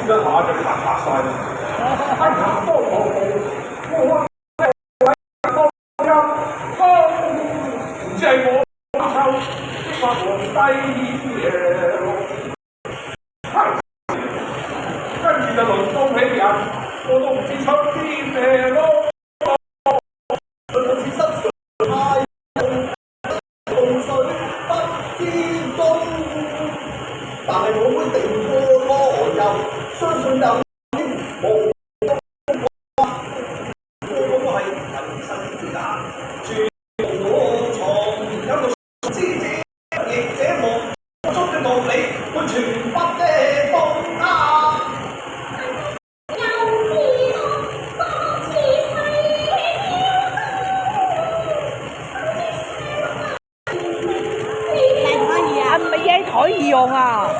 一下就白晒啦！多我唔知係我抽發皇帝耶！跟住就輪到起人，我都唔知出啲咩咯。好似濕水太凍水不知中，但係我會定過我又相信有無個個係人生之家，全我藏有個知者亦這夢中嘅道理，會全不的東啊！可以用啊，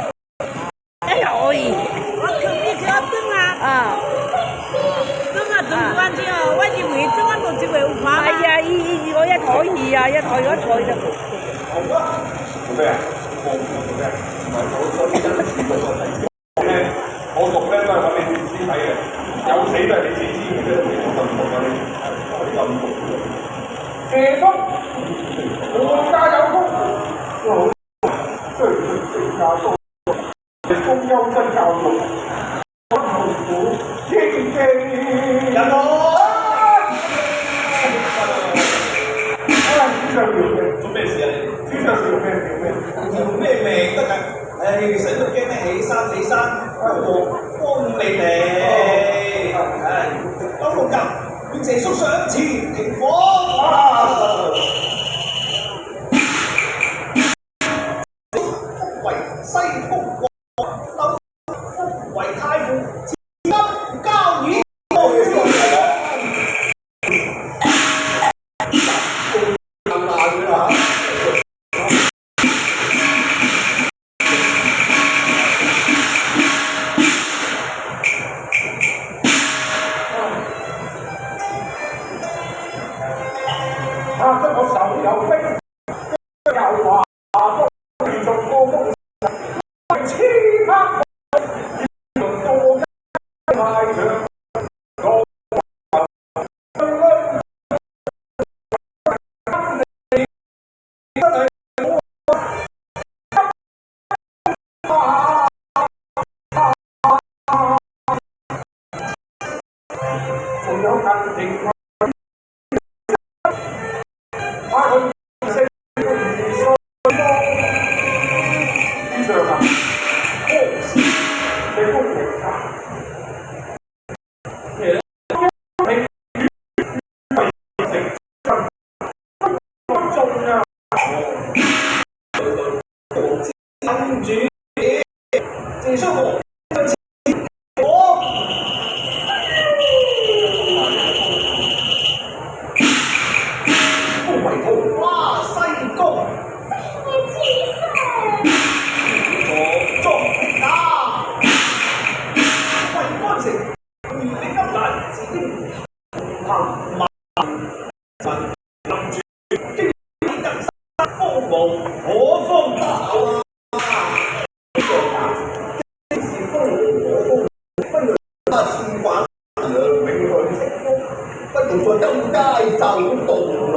可以。我肯定就要蒸啊。蒸啊，蒸唔乾淨啊！我以為蒸完咗就會滑。係啊，我一可以啊，一台就。做咩啊？做咩？唔係我呢間全部都係我讀咧都係揾你自己睇嘅，有死都係你自己知嘅啫，你冇咁讀嘅你咁讀。謝叔，我家有功。對成家都公優真教育，我後父英記人我。主上條命做咩事啊？主上條命條咩？條咩命得㗎？唉，使乜驚咩？起山，幫你哋。唉，當六日與謝叔上前停火。西風國鬥福為太傅，至今交椅嚇得我手有冰，又話都連續過風。黐黑輪到太陽，仲有近情謝叔我為桃花西宮，坐莊家，為安城如你金蘭自經行萬民臨住，經人生風無可方達。不如在金街走動咯。